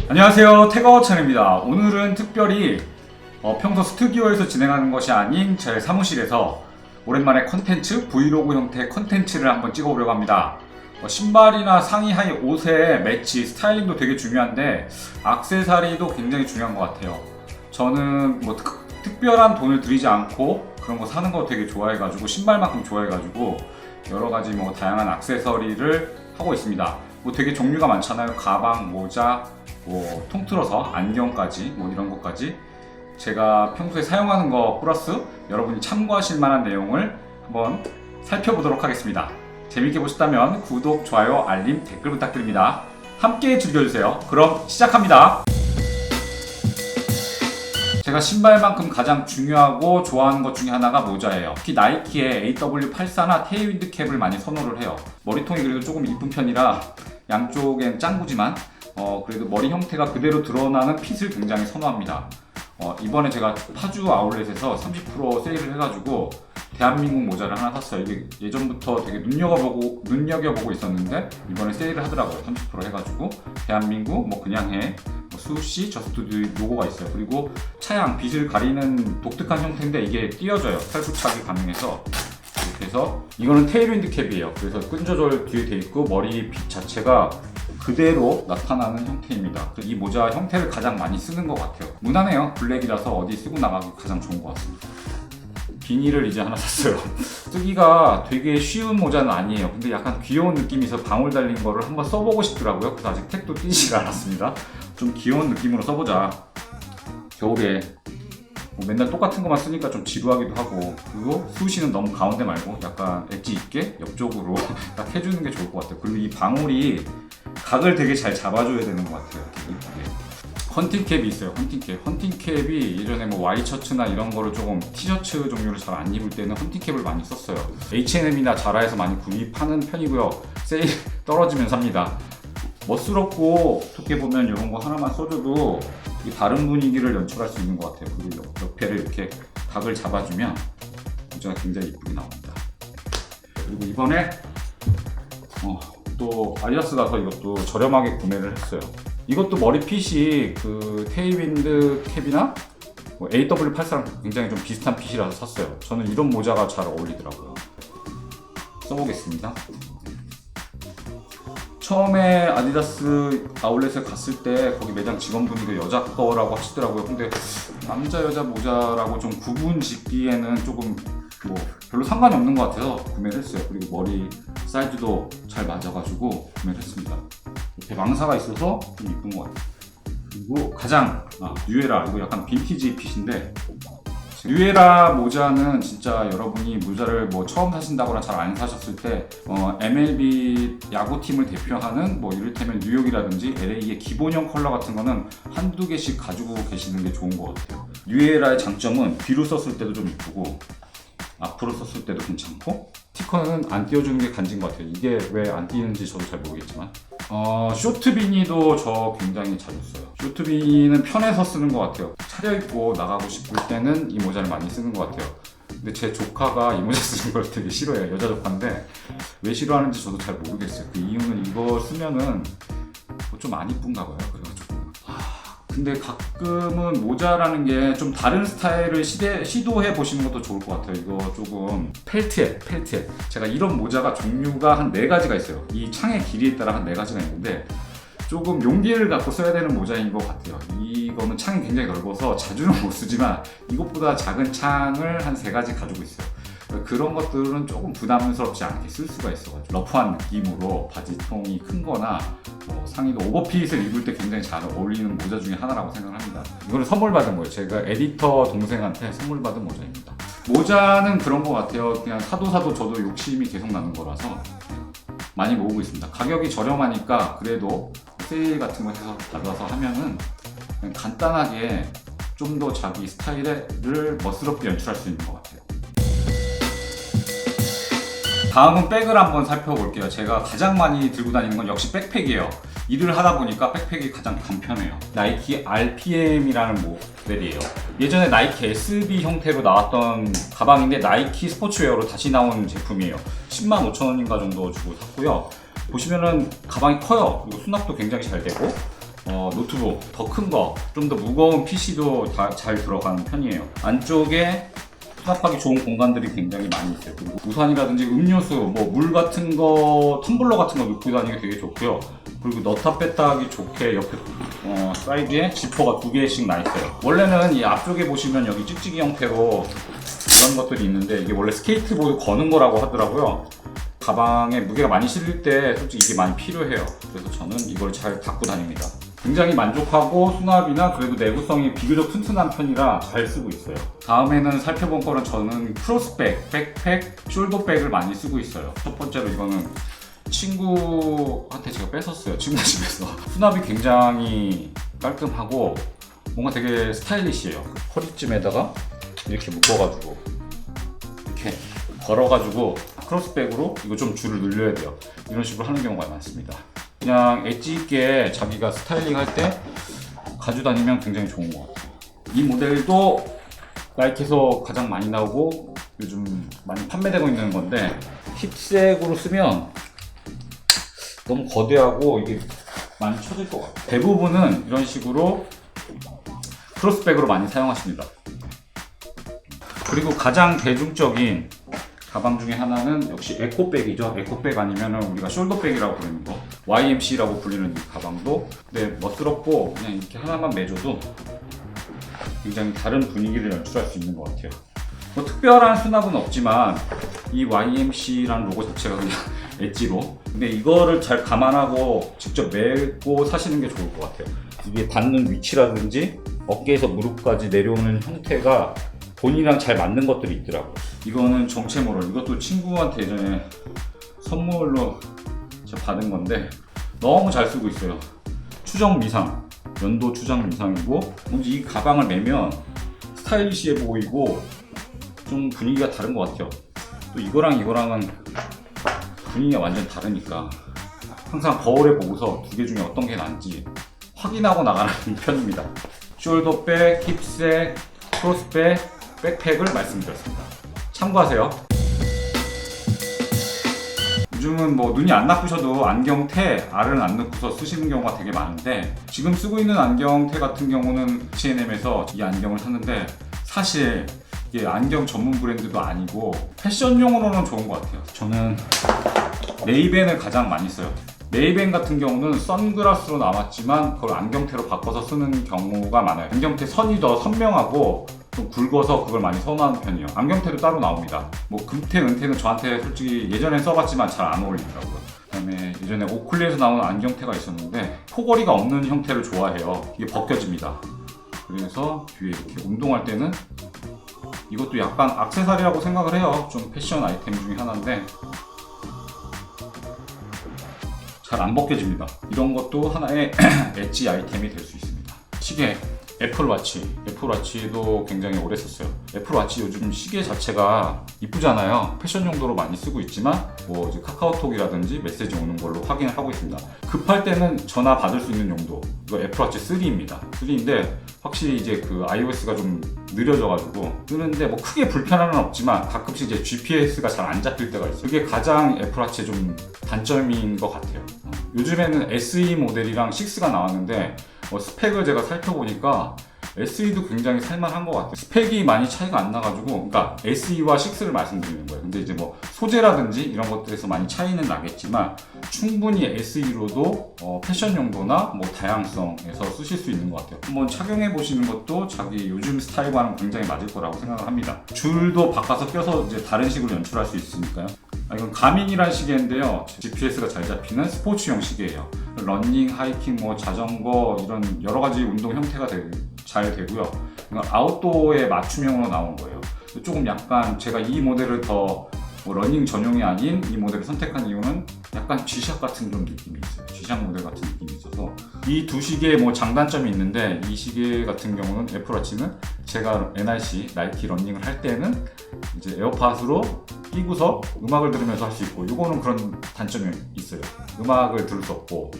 안녕하세요, 태거찬입니다. 오늘은 특별히 평소 스튜디오에서 진행하는 것이 아닌 제 사무실에서 오랜만에 컨텐츠, 브이로그 형태의 컨텐츠를 한번 찍어보려고 합니다. 신발이나 상의 하의 옷의 매치, 스타일링도 되게 중요한데 액세서리도 굉장히 중요한 것 같아요. 저는 뭐 특별한 돈을 들이지 않고 그런 거 사는 거 되게 좋아해가지고, 신발만큼 좋아해가지고 여러 가지 뭐 다양한 액세서리를 하고 있습니다. 뭐 되게 종류가 많잖아요. 가방, 모자, 뭐 통틀어서 안경까지, 뭐 이런 것까지 제가 평소에 사용하는 거 플러스 여러분이 참고하실 만한 내용을 한번 살펴보도록 하겠습니다. 재밌게 보셨다면 구독, 좋아요, 알림, 댓글 부탁드립니다. 함께 즐겨주세요. 그럼 시작합니다. 제가 신발만큼 가장 중요하고 좋아하는 것 중에 하나가 모자예요. 특히 나이키의 AW84나 테일윈드 캡을 많이 선호를 해요. 머리통이 그래도 조금 이쁜 편이라 양쪽엔 짱구지만 그래도 머리 형태가 그대로 드러나는 핏을 굉장히 선호합니다. 이번에 제가 파주 아울렛에서 30% 세일을 해가지고 대한민국 모자를 하나 샀어요. 이게 예전부터 되게 눈여겨보고 있었는데 이번에 세일을 하더라고요. 30% 해가지고 대한민국, 뭐 그냥 해, 뭐 수시, 저스트드 로고가 있어요. 그리고 차양, 빛을 가리는 독특한 형태인데 이게 띄어져요. 탈부착이 가능해서. 이렇게 해서 이거는 테일윈드 캡이에요. 그래서 끈 조절 뒤에 돼 있고 머리 빛 자체가 그대로 나타나는 형태입니다. 이 모자 형태를 가장 많이 쓰는 것 같아요. 무난해요. 블랙이라서 어디 쓰고 나가기 가장 좋은 것 같습니다. 비닐을 이제 하나 샀어요. 쓰기가 되게 쉬운 모자는 아니에요. 근데 약간 귀여운 느낌이 있어서 방울 달린 거를 한번 써보고 싶더라고요. 그래서 아직 택도 띄지 않았습니다. 좀 귀여운 느낌으로 써보자. 겨울에 뭐 맨날 똑같은 것만 쓰니까 좀 지루하기도 하고, 그리고 수시는 너무 가운데 말고 약간 엣지 있게 옆쪽으로 딱 해주는 게 좋을 것 같아요. 그리고 이 방울이 각을 되게 잘 잡아줘야 되는 것 같아요. 이렇게 이쁘게. 헌팅캡이 있어요. 헌팅캡이 예전에 뭐 와이셔츠나 이런 거를 조금 티셔츠 종류를 잘 안 입을 때는 헌팅캡을 많이 썼어요. H&M이나 자라에서 많이 구입하는 편이고요. 세일 떨어지면 삽니다. 멋스럽고 어떻게 보면 이런 거 하나만 써줘도 다른 분위기를 연출할 수 있는 것 같아요. 그리고 옆에를 이렇게 각을 잡아주면 모자가 굉장히 이쁘게 나옵니다. 그리고 이번에 또 아디다스 가서 이것도 저렴하게 구매를 했어요. 이것도 머리핏이 그 테일윈드 캡이나 뭐 AW84랑 굉장히 좀 비슷한 핏이라서 샀어요. 저는 이런 모자가 잘 어울리더라고요. 써보겠습니다. 처음에 아디다스 아울렛에 갔을 때 거기 매장 직원분이 여자 거라고 하시더라고요. 근데 남자 여자 모자라고 좀 구분 짓기에는 조금 뭐 별로 상관이 없는 것 같아서 구매를 했어요. 그리고 머리 사이즈도 잘 맞아가지고 구매를 했습니다. 옆에 망사가 있어서 좀 이쁜 것 같아요. 그리고 가장 뉴에라, 이거 약간 빈티지 핏인데, 뉴에라 모자는 진짜 여러분이 모자를 뭐 처음 사신다거나 잘 안 사셨을 때 MLB 야구팀을 대표하는 뭐 이를테면 뉴욕이라든지 LA의 기본형 컬러 같은 거는 한두 개씩 가지고 계시는 게 좋은 것 같아요. 뉴에라의 장점은 뒤로 썼을 때도 좀 이쁘고 앞으로 썼을 때도 괜찮고, 스티커는 안 띄워주는 게 간지인 것 같아요. 이게 왜 안 띄는지 저도 잘 모르겠지만 쇼트 비니도 저 굉장히 자주 써요. 쇼트 비니는 편해서 쓰는 것 같아요. 차려입고 나가고 싶을 때는 이 모자를 많이 쓰는 것 같아요. 근데 제 조카가 이 모자 쓰는 걸 되게 싫어해요. 여자 조카인데 왜 싫어하는지 저도 잘 모르겠어요. 그 이유는 이거 쓰면은 좀 안 이쁜가 봐요. 그래가지고 근데 가끔은 모자라는 게 좀 다른 스타일을 시도해 보시는 것도 좋을 것 같아요. 이거 조금 펠트에 제가 이런 모자가 종류가 한 4가지가 있어요. 이 창의 길이에 따라 한 4가지가 있는데 조금 용기를 갖고 써야 되는 모자인 것 같아요. 이거는 창이 굉장히 넓어서 자주는 못 쓰지만 이것보다 작은 창을 한 3가지 가지고 있어요. 그런 것들은 조금 부담스럽지 않게 쓸 수가 있어가지고 러프한 느낌으로 바지통이 큰 거나 상의도 오버핏을 입을 때 굉장히 잘 어울리는 모자 중에 하나라고 생각합니다. 이거는 선물 받은 거예요. 제가 에디터 동생한테 선물 받은 모자입니다. 모자는 그런 것 같아요. 그냥 사도 저도 욕심이 계속 나는 거라서 많이 모으고 있습니다. 가격이 저렴하니까 그래도 세일 같은 거 해서 받아서 하면은 그냥 간단하게 좀 더 자기 스타일을 멋스럽게 연출할 수 있는 것 같아요. 다음은 백을 한번 살펴볼게요. 제가 가장 많이 들고 다니는 건 역시 백팩이에요. 일을 하다 보니까 백팩이 가장 간편해요. 나이키 RPM이라는 모델이에요. 예전에 나이키 SB 형태로 나왔던 가방인데 나이키 스포츠웨어로 다시 나온 제품이에요. 105,000원인가 정도 주고 샀고요. 보시면은 가방이 커요. 그리고 수납도 굉장히 잘 되고 노트북 더 큰 거, 좀 더 무거운 PC도 다 잘 들어가는 편이에요. 안쪽에 수납하기 좋은 공간들이 굉장히 많이 있어요. 그리고 우산이라든지 음료수, 뭐 물 같은 거, 텀블러 같은 거 넣고 다니기 되게 좋고요. 그리고 넣다 뺐다 하기 좋게 옆에 사이드에 지퍼가 2개씩 나 있어요. 원래는 이 앞쪽에 보시면 여기 찍찍이 형태로 이런 것들이 있는데 이게 원래 스케이트보드 거는 거라고 하더라고요. 가방에 무게가 많이 실릴 때 솔직히 이게 많이 필요해요. 그래서 저는 이걸 잘 갖고 다닙니다. 굉장히 만족하고 수납이나 그래도 내구성이 비교적 튼튼한 편이라 잘 쓰고 있어요. 다음에는 살펴본 거는 저는 크로스백, 백팩, 숄더백을 많이 쓰고 있어요. 첫 번째로 이거는 친구한테 제가 뺏었어요. 친구 집에서. 수납이 굉장히 깔끔하고 뭔가 되게 스타일리시해요. 허리쯤에다가 이렇게 묶어가지고 이렇게 걸어가지고 크로스백으로 이거 좀 줄을 늘려야 돼요. 이런 식으로 하는 경우가 많습니다. 그냥 엣지 있게 자기가 스타일링 할 때 가지고 다니면 굉장히 좋은 것 같아요. 이 모델도 나이키에서 가장 많이 나오고 요즘 많이 판매되고 있는 건데 힙색으로 쓰면 너무 거대하고 이게 많이 처질 것 같아요. 대부분은 이런 식으로 크로스백으로 많이 사용하십니다. 그리고 가장 대중적인 가방 중에 하나는 역시 에코백이죠. 에코백 아니면 우리가 숄더백이라고 부르는 거, YMC라고 불리는 이 가방도 멋스럽고 그냥 이렇게 하나만 매줘도 굉장히 다른 분위기를 연출할 수 있는 것 같아요. 뭐 특별한 수납은 없지만 이 YMC라는 로고 자체가 그냥 엣지로, 근데 이거를 잘 감안하고 직접 메고 사시는 게 좋을 것 같아요. 이게 닿는 위치라든지 어깨에서 무릎까지 내려오는 형태가 본인이랑 잘 맞는 것들이 있더라고요. 이거는 정체 모럴, 이것도 친구한테 예전에 선물로 제가 받은 건데 너무 잘 쓰고 있어요. 추정 미상, 연도 추정 미상이고 뭔지 이 가방을 매면 스타일리시해 보이고 좀 분위기가 다른 것 같아요. 또 이거랑은 분위기가 완전 다르니까 항상 거울에 보고서 2개 중에 어떤 게 나은지 확인하고 나가는 편입니다. 숄더백, 힙색, 크로스백, 백팩을 말씀드렸습니다. 참고하세요. 요즘은 뭐 눈이 안 나쁘셔도 안경테 알을 안 넣고서 쓰시는 경우가 되게 많은데 지금 쓰고 있는 안경테 같은 경우는 H&M에서 이 안경을 샀는데 사실 이게 안경 전문 브랜드도 아니고 패션용으로는 좋은 것 같아요. 저는 레이벤을 가장 많이 써요. 레이벤 같은 경우는 선글라스로 나왔지만 그걸 안경테로 바꿔서 쓰는 경우가 많아요. 안경테 선이 더 선명하고 좀 굵어서 그걸 많이 선호하는 편이에요. 안경테도 따로 나옵니다. 뭐 금테, 은테는 저한테 솔직히 예전엔 써봤지만 잘 안 어울리더라고요. 그다음에 예전에 오클리에서 나온 안경테가 있었는데 포걸이가 없는 형태를 좋아해요. 이게 벗겨집니다. 그래서 뒤에 이렇게 운동할 때는 이것도 약간 액세서리라고 생각을 해요. 좀 패션 아이템 중에 하나인데 잘 안 벗겨집니다. 이런 것도 하나의 엣지 아이템이 될 수 있습니다. 시계, 애플워치도 굉장히 오래 썼어요. 애플워치 요즘 시계 자체가 이쁘잖아요. 패션 용도로 많이 쓰고 있지만 뭐 이제 카카오톡이라든지 메시지 오는 걸로 확인을 하고 있습니다. 급할 때는 전화 받을 수 있는 용도, 이거 애플워치 3입니다. 3인데 확실히 이제 그 iOS가 좀 느려져가지고 쓰는데 뭐 크게 불편함은 없지만 가끔씩 이제 GPS가 잘 안 잡힐 때가 있어요. 그게 가장 애플워치의 좀 단점인 것 같아요. 요즘에는 SE 모델이랑 6가 나왔는데 스펙을 제가 살펴보니까 SE도 굉장히 살만한 것 같아요. 스펙이 많이 차이가 안 나가지고, 그러니까 SE와 6를 말씀드리는 거예요. 근데 이제 뭐 소재라든지 이런 것들에서 많이 차이는 나겠지만 충분히 SE로도 패션 용도나 뭐 다양성에서 쓰실 수 있는 것 같아요. 한번 착용해 보시는 것도 자기 요즘 스타일과는 굉장히 맞을 거라고 생각을 합니다. 줄도 바꿔서 껴서 이제 다른 식으로 연출할 수 있으니까요. 이건 가민이라는 시계인데요. GPS가 잘 잡히는 스포츠용 시계예요. 러닝, 하이킹, 뭐 자전거 이런 여러 가지 운동 형태가 잘 되고요. 아웃도어에 맞춤형으로 나온 거예요. 조금 약간 제가 이 모델을 더 러닝 전용이 아닌 이 모델을 선택한 이유는 약간 G샷 같은 좀 느낌이 있어요. G샷 모델 같은 느낌이 있어서 이 두 시계에 뭐 장단점이 있는데 이 시계 같은 경우는 애플워치는 제가 NRC 나이키 러닝을 할 때는 이제 에어팟으로 끼고서 음악을 들으면서 할 수 있고 이거는 그런 단점이 있어요. 음악을 들을 수 없고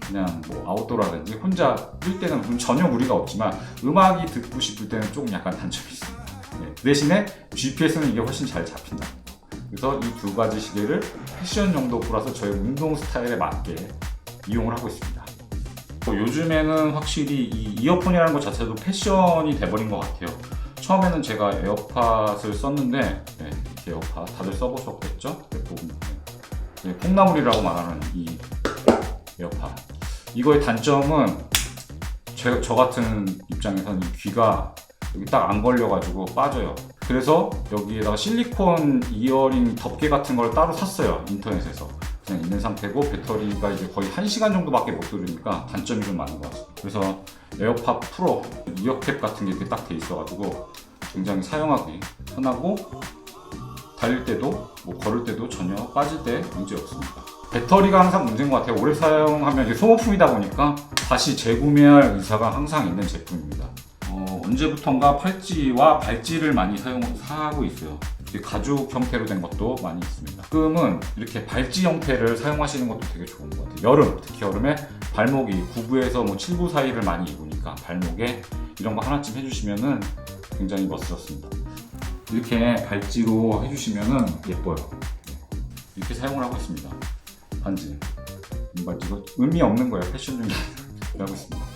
그냥 뭐 아웃도어라든지 혼자 뛸 때는 전혀 무리가 없지만 음악이 듣고 싶을 때는 조금 약간 단점이 있습니다. 네. 대신에 GPS는 이게 훨씬 잘 잡힌다. 그래서 이 두 가지 시계를 패션 정도 플러스 저의 운동 스타일에 맞게 이용을 하고 있습니다. 요즘에는 확실히 이 이어폰이라는 것 자체도 패션이 돼버린 것 같아요. 처음에는 제가 에어팟을 썼는데 이렇게 에어팟 다들 써보셨겠죠? 콩나물이라고 말하는 이 에어팟, 이거의 단점은 저 같은 입장에서는 이 귀가 여기 딱 안 걸려가지고 빠져요. 그래서 여기에다가 실리콘 이어링 덮개 같은 걸 따로 샀어요. 인터넷에서. 그냥 있는 상태고, 배터리가 이제 거의 1시간 정도밖에 못 들으니까 단점이 좀 많은 것 같아요. 그래서 에어팟 프로 이어캡 같은 게 이렇게 딱 돼 있어가지고 굉장히 사용하기 편하고, 달릴 때도 걸을 때도 전혀 빠질 때 문제 없습니다. 배터리가 항상 문제인 것 같아요. 오래 사용하면 이게 소모품이다 보니까 다시 재구매할 의사가 항상 있는 제품입니다. 언제부턴가 팔찌와 발찌를 많이 사고 있어요. 가죽 형태로 된 것도 많이 있습니다. 가끔은 이렇게 발찌 형태를 사용하시는 것도 되게 좋은 것 같아요. 여름, 특히 여름에 발목이 9부에서 7부 사이를 많이 입으니까 발목에 이런 거 하나쯤 해주시면은 굉장히 멋스럽습니다. 이렇게 발찌로 해주시면은 예뻐요. 이렇게 사용을 하고 있습니다. 반지, 이거 의미 없는 거예요. 패션용이 하고 있습니다.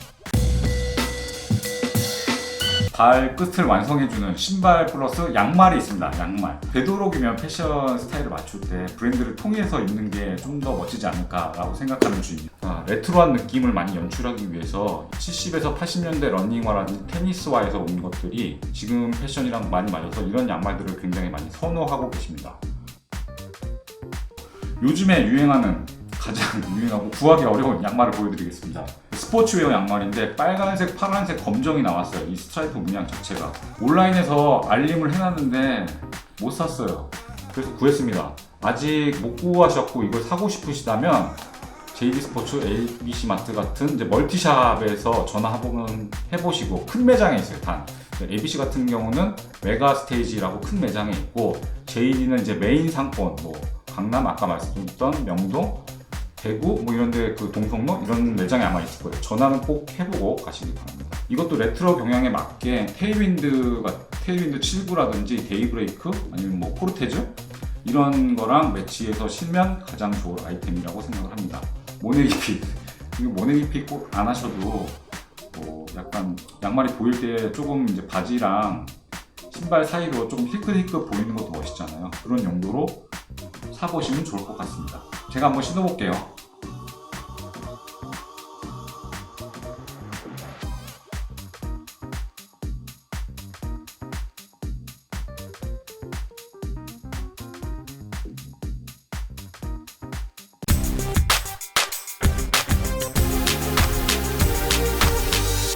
발 끝을 완성해주는 신발 플러스 양말이 있습니다. 양말. 되도록이면 패션 스타일을 맞출 때 브랜드를 통해서 입는 게 좀 더 멋지지 않을까라고 생각하는 주의입니다. 레트로한 느낌을 많이 연출하기 위해서 70에서 80년대 러닝화라든지 테니스화에서 온 것들이 지금 패션이랑 많이 맞아서 이런 양말들을 굉장히 많이 선호하고 계십니다. 요즘에 가장 유행하고 구하기 어려운 양말을 보여드리겠습니다. 스포츠웨어 양말인데 빨간색, 파란색, 검정이 나왔어요. 이 스트라이프 문양 자체가. 온라인에서 알림을 해놨는데 못 샀어요. 그래서 구했습니다. 아직 못 구하셨고 이걸 사고 싶으시다면 JD스포츠, ABC마트 같은 이제 멀티샵에서 전화 해보시고, 큰 매장에 있어요. 단 ABC 같은 경우는 메가스테이지라고 큰 매장에 있고, JD는 이제 메인 상권, 강남, 아까 말씀드렸던 명동, 대구 이런데 동성로 이런 매장에 아마 있을 거예요. 전화는 꼭 해보고 가시기 바랍니다. 이것도 레트로 경향에 맞게 테일윈드 7구라든지 데이브레이크 아니면 포르테즈 이런 거랑 매치해서 신으면 가장 좋은 아이템이라고 생각을 합니다. 모내기핏, 이거 모내기핏 꼭 안 하셔도 약간 양말이 보일 때 조금 이제 바지랑 신발 사이로 조금 힐끗힐끗 보이는 것도 멋있잖아요. 그런 용도로 사보시면 좋을 것 같습니다. 제가 한번 신어볼게요.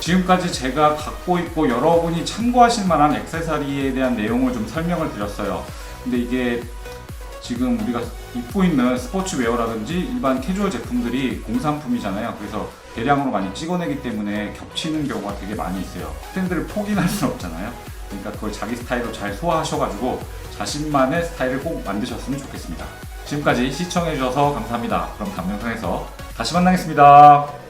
지금까지 제가 갖고 있고 여러분이 참고하실 만한 액세서리에 대한 내용을 좀 설명을 드렸어요. 근데 이게 지금 우리가 입고 있는 스포츠웨어라든지 일반 캐주얼 제품들이 공산품이잖아요. 그래서 대량으로 많이 찍어내기 때문에 겹치는 경우가 되게 많이 있어요. 트렌드를 포기할 수는 없잖아요. 그러니까 그걸 자기 스타일로 잘 소화하셔가지고 자신만의 스타일을 꼭 만드셨으면 좋겠습니다. 지금까지 시청해주셔서 감사합니다. 그럼 다음 영상에서 다시 만나겠습니다.